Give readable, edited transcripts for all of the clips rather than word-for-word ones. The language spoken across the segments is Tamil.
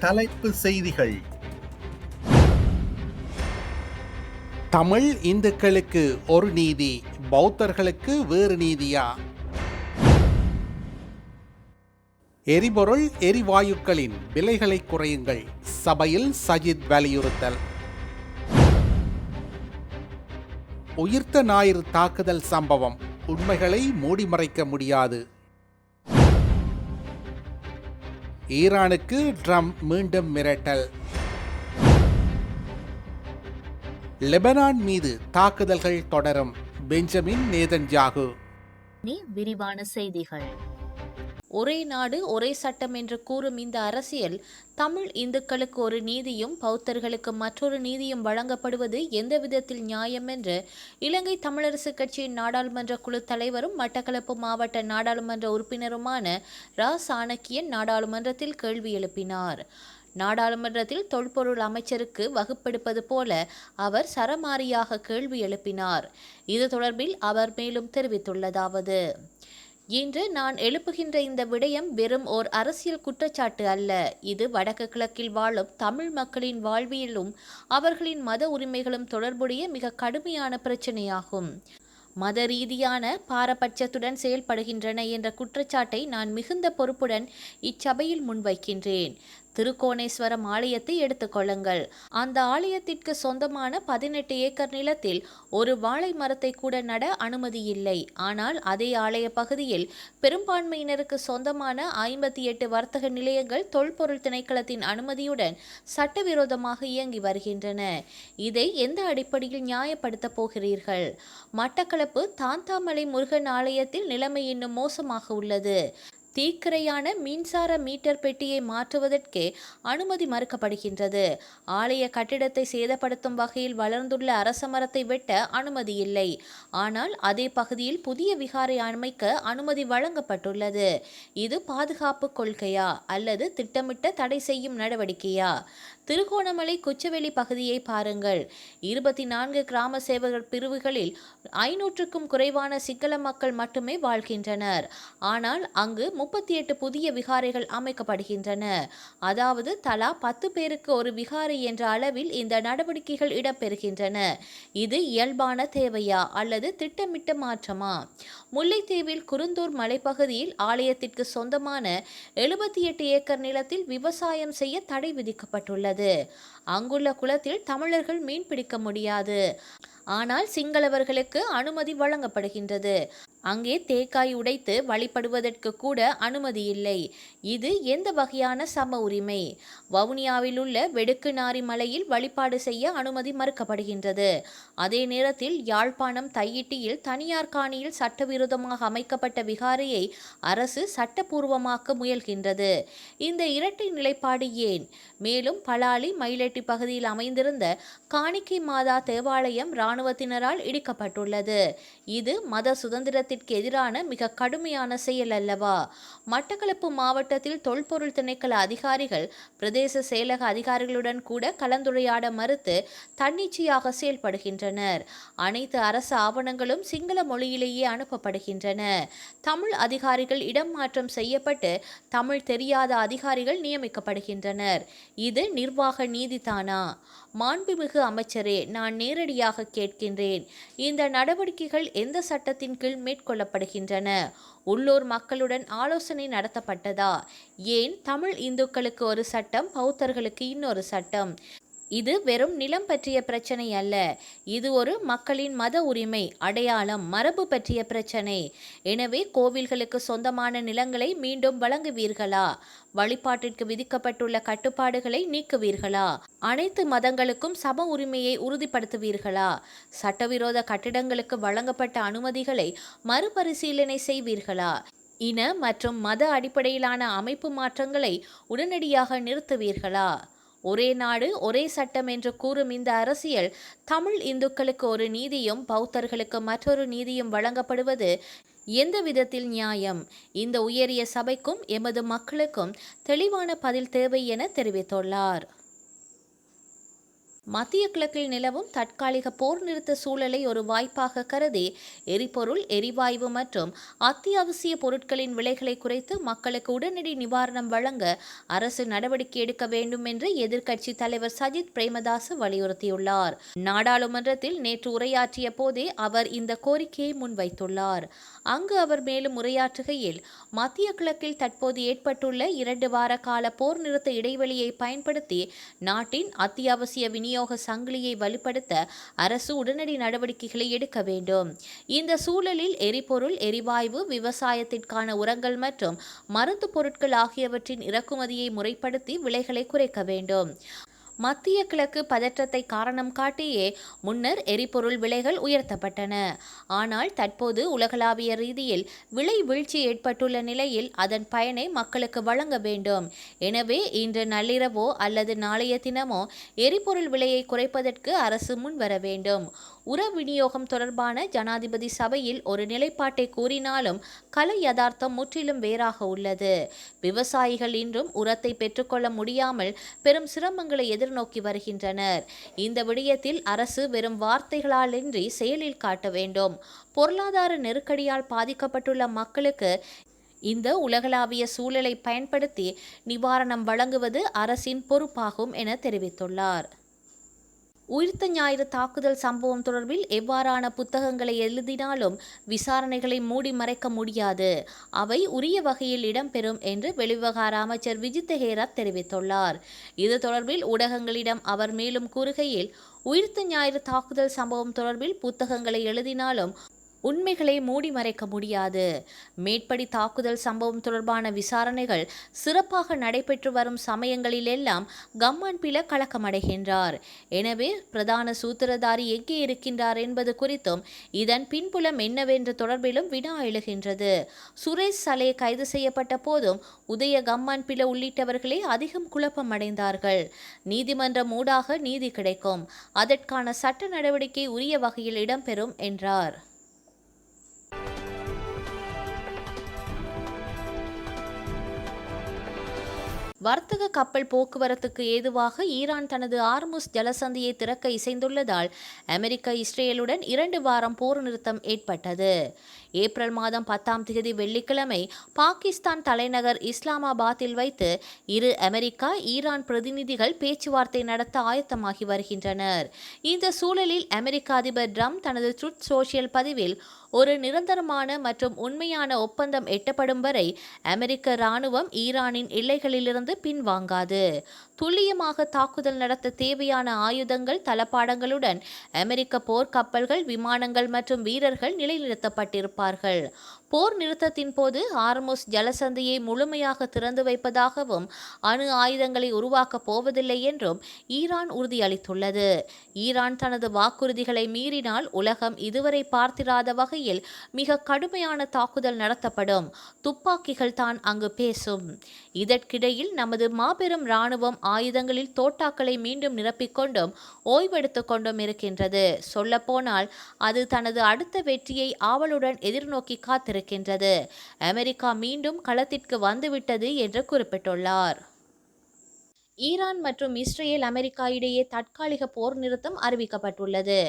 தலைப்பு செய்திகள். தமிழ் இந்துக்களுக்கு ஒரு நீதி, பௌத்தர்களுக்கு வேறு நீதியா? எரிபொருள் எரிவாயுக்களின் விலைகளை குறையுங்கள், சபையில் சஜித் வலியுறுத்தல். உயிர்த்த ஞாயிறு தாக்குதல் சம்பவம், உண்மைகளை மூடிமறைக்க முடியாது. ஈரானுக்கு ட்ரம்ப் மீண்டும் மிரட்டல். லெபனான் மீது தாக்குதல்கள் தொடரும், பெஞ்சமின் நேதன்யாகு. விரிவான செய்திகள். ஒரே நாடு ஒரே சட்டம் என்று கூறும் இந்த அரசியல் தமிழ் இந்துக்களுக்கு ஒரு நீதியும் பௌத்தர்களுக்கு மற்றொரு நீதியும் வழங்கப்படுவது எந்த விதத்தில் நியாயம் என்று இலங்கை தமிழரசு கட்சியின் நாடாளுமன்ற குழு தலைவரும் மட்டக்களப்பு மாவட்ட நாடாளுமன்ற உறுப்பினருமான ரா சாணக்கியன் நாடாளுமன்றத்தில் கேள்வி எழுப்பினார். நாடாளுமன்றத்தில் தொல்பொருள் அமைச்சருக்கு வகுப்பெடுப்பது போல அவர் சரமாரியாக கேள்வி எழுப்பினார். இது தொடர்பில் அவர் மேலும் தெரிவித்துள்ளதாவது: இன்று நான் எழுப்புகின்ற இந்த விடயம் வெறும் ஓர் அரசியல் குற்றச்சாட்டு அல்ல. இது வடக்கு கிழக்கில் வாழும் தமிழ் மக்களின் வாழ்வியலும் அவர்களின் மத உரிமைகளும் தொடர்புடைய மிக கடுமையான பிரச்சனையாகும். மத ரீதியான பாரபட்சத்துடன் செயல்படுகின்றன என்ற குற்றச்சாட்டை நான் மிகுந்த பொறுப்புடன் இச்சபையில் முன்வைக்கின்றேன். திருக்கோணேஸ்வரம் ஆலயத்தை எடுத்துக்கொள்ளுங்கள். அந்த ஆலயத்திற்கு சொந்தமான 18 ஏக்கர் நிலத்தில் ஒரு வாழை மரத்தை கூட நட அனுமதி இல்லை. ஆனால் அதே ஆலய பகுதியில் பெரும்பான்மையினருக்கு சொந்தமான 58 வர்த்தக நிலையங்கள் தொல்பொருள் திணைக்களத்தின் அனுமதியுடன் சட்டவிரோதமாக இயங்கி வருகின்றன. இதை எந்த அடிப்படையில் நியாயப்படுத்தப் போகிறீர்கள்? மட்டக்களப்பு தாந்தாமலை முருகன் ஆலயத்தில் நிலைமை இன்னும் மோசமாக உள்ளது. தீக்கிரையான மின்சார மீட்டர் பெட்டியை மாற்றுவதற்கே அனுமதி மறுக்கப்படுகின்றது. ஆலய கட்டிடத்தை சேதப்படுத்தும் வகையில் வளர்ந்துள்ள அரச மரத்தை வெட்ட அனுமதி இல்லை. ஆனால் அதே பகுதியில் புதிய விகாரை அமைக்க அனுமதி வழங்கப்பட்டுள்ளது. இது பாதுகாப்பு கொள்கையா அல்லது திட்டமிட்ட தடை செய்யும் நடவடிக்கையா? திருகோணமலை குச்சவெளி பகுதியை பாருங்கள். 24 கிராம சேவகர் பிரிவுகளில் 500க்கும் குறைவான சிங்கள மக்கள் மட்டுமே வாழ்கின்றனர். ஆனால் அங்கு 38 புதிய விகாரைகள் அமைக்கப்படுகின்றன. அதாவது தலா 10 பேருக்கு ஒரு விகாரை என்ற அளவில் இந்த நடவடிக்கைகள் இடம்பெறுகின்றன. இது இயல்பான தேவையா அல்லது திட்டமிட்ட மாற்றமா? முல்லைத்தீவில் குருந்தூர் மலைப்பகுதியில் ஆலயத்திற்கு சொந்தமான 78 ஏக்கர் நிலத்தில் விவசாயம் செய்ய தடை விதிக்கப்பட்டுள்ளது. அங்குள்ள குளத்தில் தமிழர்கள் மீன் பிடிக்க முடியாது. ஆனால் சிங்களவர்களுக்கு அனுமதி வழங்கப்படுகின்றது. அங்கே தேக்காய் உடைத்து வழிபடுவதற்கு கூட அனுமதி இல்லை. இது எந்த வகையான சம உரிமை? வவுனியாவில் உள்ள வெடுக்குநாரி மலையில் வழிபாடு செய்ய அனுமதி மறுக்கப்படுகின்றது. அதே நேரத்தில் யாழ்ப்பாணம் தையிட்டியில் தனியார் காணியில் சட்டவிரோதமாக அமைக்கப்பட்ட விகாரையை அரசு சட்டபூர்வமாக்க முயல்கின்றது. இந்த இரட்டை நிலைப்பாடு ஏன்? மேலும் பலாலி மயிலட்டி பகுதியில் அமைந்திருந்த காணிக்கை மாதா தேவாலயம் இராணுவத்தினரால் இடிக்கப்பட்டுள்ளது. இது மத சுதந்திரத்திற்கு எதிரான மிக கடுமையான செயல் அல்லவா? மட்டக்களப்பு மாவட்டத்தில் தொல்பொருள் திணைக்கள அதிகாரிகள் பிரதேச செயலக அதிகாரிகளுடன் கூட கலந்துரையாட மறுத்து தன்னிச்சையாக செயல்படுகின்றனர். அனைத்து அரசு ஆவணங்களும் சிங்கள மொழியிலேயே அனுப்பப்படுகின்றன. தமிழ் அதிகாரிகள் இடம் மாற்றம் செய்யப்பட்டு தமிழ் தெரியாத அதிகாரிகள் நியமிக்கப்படுகின்றனர். இது நிர்வாக நீதிதானா? மாண்புமிகு அமைச்சரே, நான் நேரடியாக கேட்கின்றேன். இந்த நடவடிக்கைகள் எந்த சட்டத்தின் கீழ் மேற்கொள்ளப்படுகின்றன? உள்ளூர் மக்களுடன் ஆலோசனை நடத்தப்பட்டதா? ஏன் தமிழ் இந்துக்களுக்கு ஒரு சட்டம், பௌத்தர்களுக்கு இன்னொரு சட்டம்? இது வெறும் நிலம் பற்றிய பிரச்சனை அல்ல. இது ஒரு மக்களின் மத உரிமை, அடையாளம், மரபு பற்றிய பிரச்சனை. எனவே கோவில்களுக்கு சொந்தமான நிலங்களை மீண்டும் வழங்குவீர்களா? வழிபாட்டிற்கு விதிக்கப்பட்டுள்ள கட்டுப்பாடுகளை நீக்குவீர்களா? அனைத்து மதங்களுக்கும் சம உரிமையை உறுதிப்படுத்துவீர்களா? சட்டவிரோத கட்டிடங்களுக்கு வழங்கப்பட்ட அனுமதிகளை மறுபரிசீலனை செய்வீர்களா? இன மற்றும் மத அடிப்படையிலான அமைப்பு மாற்றங்களை உடனடியாக நிறுத்துவீர்களா? ஒரே நாடு ஒரே சட்டம் என்று கூறும் இந்த அரசியல் தமிழ் இந்துக்களுக்கு ஒரு நீதியும் பௌத்தர்களுக்கு மற்றொரு நீதியும் வழங்கப்படுவது எந்த விதத்தில் நியாயம்? இந்த உயரிய சபைக்கும் எமது மக்களுக்கும் தெளிவான பதில் தேவை என தெரிவித்துள்ளார். மத்திய கிழக்கில் நிலவும் தற்காலிக போர் நிறுத்த சூழலை ஒரு வாய்ப்பாக கருதி எரிபொருள், எரிவாயு மற்றும் அத்தியாவசிய பொருட்களின் விலைகளை குறைத்து மக்களுக்கு உடனடி நிவாரணம் வழங்க அரசு நடவடிக்கை எடுக்க வேண்டும் என்று எதிர்க்கட்சி தலைவர் சஜித் பிரேமதாச வலியுறுத்தியுள்ளார். நாடாளுமன்றத்தில் நேற்று உரையாற்றிய போதே அவர் இந்த கோரிக்கையை முன்வைத்துள்ளார். அங்கு அவர் மேலும் உரையாற்றுகையில், மத்திய கிழக்கில் தற்போது ஏற்பட்டுள்ள 2 வார கால போர் நிறுத்த இடைவெளியை பயன்படுத்தி நாட்டின் அத்தியாவசிய விநியோக சங்கிலியை வலுப்படுத்த அரசு உடனடி நடவடிக்கைகளை எடுக்க வேண்டும். இந்த சூழலில் எரிபொருள், எரிவாயு, விவசாயத்திற்கான உரங்கள் மற்றும் மருந்து பொருட்கள் ஆகியவற்றின் இறக்குமதியை முறைப்படுத்தி விலைகளை குறைக்க வேண்டும். மத்திய கிழக்கு பதற்றத்தை காரணம் காட்டியே முன்னர் எரிபொருள் விலைகள் உயர்த்தப்பட்டன. ஆனால் தற்போது உலகளாவிய ரீதியில் விலை வீழ்ச்சி ஏற்பட்டுள்ள நிலையில் அதன் பயனை மக்களுக்கு வழங்க வேண்டும். எனவே இன்று நள்ளிரவோ அல்லது நாளைய தினமோ எரிபொருள் விலையை குறைப்பதற்கு அரசு முன்வர வேண்டும். உர விநியோகம் தொடர்பான ஜனாதிபதி சபையில் ஒரு நிலைப்பாட்டை கூறினாலும் கள யதார்த்தம் முற்றிலும் வேறாக உள்ளது. விவசாயிகள் இன்றும் உரத்தை பெற்றுக்கொள்ள முடியாமல் பெரும் சிரமங்களை எதிர்நோக்கி வருகின்றனர். இந்த விடயத்தில் அரசு வெறும் வார்த்தைகளாலின்றி செயலில் காட்ட வேண்டும். பொருளாதார நெருக்கடியால் பாதிக்கப்பட்டுள்ள மக்களுக்கு இந்த உலகளாவிய சூழலை பயன்படுத்தி நிவாரணம் வழங்குவது அரசின் பொறுப்பாகும் என தெரிவித்துள்ளார். உயிர்த்த ஞாயிறு தாக்குதல் சம்பவம் தொடர்பில் எவ்வாறான புத்தகங்களை எழுதினாலும் விசாரணைகளை மூடி மறைக்க முடியாது. அவை உரிய வகையில் இடம்பெறும் என்று வெளிவிவகார அமைச்சர் விஜித்த ஹேரத் தெரிவித்துள்ளார். இது தொடர்பில் ஊடகங்களிடம் அவர் மேலும் கூறுகையில், உயிர்த்த ஞாயிறு தாக்குதல் சம்பவம் தொடர்பில் புத்தகங்களை எழுதினாலும் உண்மைகளை மூடி மறைக்க முடியாது. மேற்படி தாக்குதல் சம்பவம் தொடர்பான விசாரணைகள் சிறப்பாக நடைபெற்று வரும் சமயங்களிலெல்லாம் கம்மான்பில கலக்கமடைகின்றார். எனவே பிரதான சூத்திரதாரி எங்கே இருக்கின்றார் என்பது குறித்தும் இதன் பின்புலம் என்னவென்ற தொடர்பிலும் வினா எழுகின்றது. சுரேஷ் சலே கைது செய்யப்பட்ட போதும் உதய கம்மான்பில உள்ளிட்டவர்களே அதிகம் குழப்பமடைந்தார்கள். நீதிமன்றம் ஊடாக நீதி கிடைக்கும், அதற்கான சட்ட நடவடிக்கை உரிய வகையில் இடம்பெறும் என்றார். வர்த்தக கப்பல் போக்குவரத்துக்கு ஏதுவாக ஈரான் தனது ஆர்முஸ் ஜலசந்தியை திறக்க இசைந்துள்ளதால் அமெரிக்கா இஸ்ரேலுடன் 2 வாரம் போர் நிறுத்தம் ஏற்பட்டது. ஏப்ரல் மாதம் 10ஆம் தேதி வெள்ளிக்கிழமை பாகிஸ்தான் தலைநகர் இஸ்லாமாபாத்தில் வைத்து இரு அமெரிக்கா, ஈரான் பிரதிநிதிகள் பேச்சுவார்த்தை நடத்த ஆயத்தமாகி வருகின்றனர். இந்த சூழலில் அமெரிக்க அதிபர் ட்ரம்ப் தனது ட்ரூத் சோஷியல் பதிவில் ஒரு நிரந்தரமான மற்றும் உண்மையான ஒப்பந்தம் எட்டப்படும் வரை அமெரிக்க இராணுவம் ஈரானின் எல்லைகளிலிருந்து பின்வாங்காது. துல்லியமாக தாக்குதல் நடத்த தேவையான ஆயுதங்கள், தளபாடங்களுடன் அமெரிக்க போர் கப்பல்கள், விமானங்கள் மற்றும் வீரர்கள் நிலைநிறுத்தப்பட்டிருப்பார்கள். போர் நிறுத்தத்தின் போது ஹார்முஸ் ஜலசந்தியை முழுமையாக திறந்து வைப்பதாகவும் அணு ஆயுதங்களை உருவாக்கப் போவதில்லை என்றும் ஈரான் உறுதியளித்துள்ளது. ஈரான் தனது வாக்குறுதிகளை மீறினால் உலகம் இதுவரை பார்த்திராத வகையில் மிக கடுமையான தாக்குதல் நடத்தப்படும். துப்பாக்கிகள் தான் அங்கு பேசும். இதற்கிடையில் நமது மாபெரும் இராணுவம் ஆயுதங்களில் தோட்டாக்களை மீண்டும் நிரப்பிக்கொண்டும் ஓய்வெடுத்துக் கொண்டும் இருக்கின்றது. சொல்லப்போனால் அது தனது அடுத்த வெற்றியை ஆவலுடன் எதிர்நோக்கி காத்திருக்கின்றது. அமெரிக்கா மீண்டும் களத்திற்கு வந்துவிட்டது என்று குறிப்பிட்டுள்ளார். ஈரான் மற்றும் இஸ்ரேல், அமெரிக்கா இடையே தற்காலிக போர் நிறுத்தம் அறிவிக்கப்பட்டுள்ளது.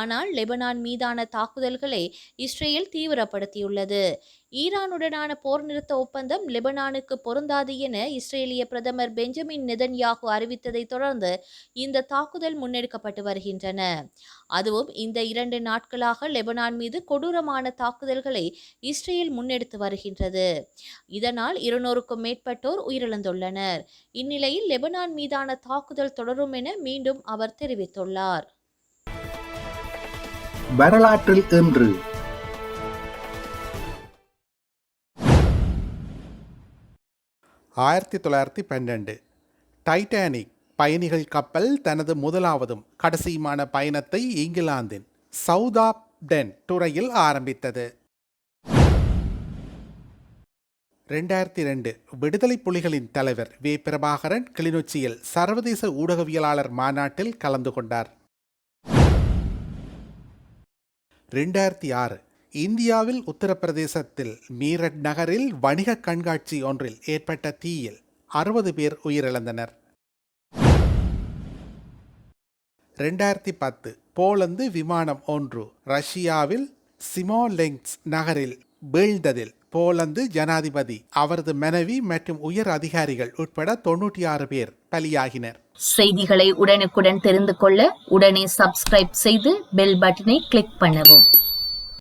ஆனால் லெபனான் மீதான தாக்குதல்களை இஸ்ரேல் தீவிரப்படுத்தியுள்ளது. ஈரானுடனான போர் நிறுத்த ஒப்பந்தம் லெபனானுக்கு பொருந்தாது என இஸ்ரேலிய பிரதமர் பெஞ்சமின் நெதன்யாகு அறிவித்ததை தொடர்ந்து இந்த தாக்குதல் முன்னெடுக்கப்பட்டு வருகின்றன. அதுவும் இந்த 2 நாட்களாக லெபனான் மீது கொடூரமான தாக்குதல்களை இஸ்ரேல் முன்னெடுத்து வருகின்றது. இதனால் 200க்கும் மேற்பட்டோர் உயிரிழந்துள்ளனர். இந்நிலையில் லெபனான் மீதான தாக்குதல் தொடரும் என மீண்டும் அவர் தெரிவித்துள்ளார். வரலாற்றில் இன்று 1912 டைட்டானிக் பயணிகள் கப்பல் தனது முதலாவதும் கடைசியுமான பயணத்தை இங்கிலாந்தின் சவுதாம்ப்டன் துறையில் ஆரம்பித்தது. 2002 விடுதலை புலிகளின் தலைவர் வே. பிரபாகரன் கிளிநொச்சியில் சர்வதேச ஊடகவியலாளர் மாநாட்டில் கலந்து கொண்டார். 2006 இந்தியாவில் உத்தரப்பிரதேசத்தில் மீரட் நகரில் வணிக கண்காட்சி ஒன்றில் ஏற்பட்ட தீயில் 60 பேர் உயிரிழந்தனர். 2010 போலந்து விமானம் ஒன்று ரஷ்யாவில் சிமோலெங்ஸ் நகரில் வீழ்ந்ததில் போலந்து ஜனாதிபதி, அவரது மனைவி மற்றும் உயர் அதிகாரிகள் உட்பட 96 பேர் பலியாகினர். செய்திகளை உடனுக்குடன் தெரிந்து கொள்ள உடனே சப்ஸ்கிரைப் செய்து பெல் பட்டனை கிளிக் பண்ணவும்.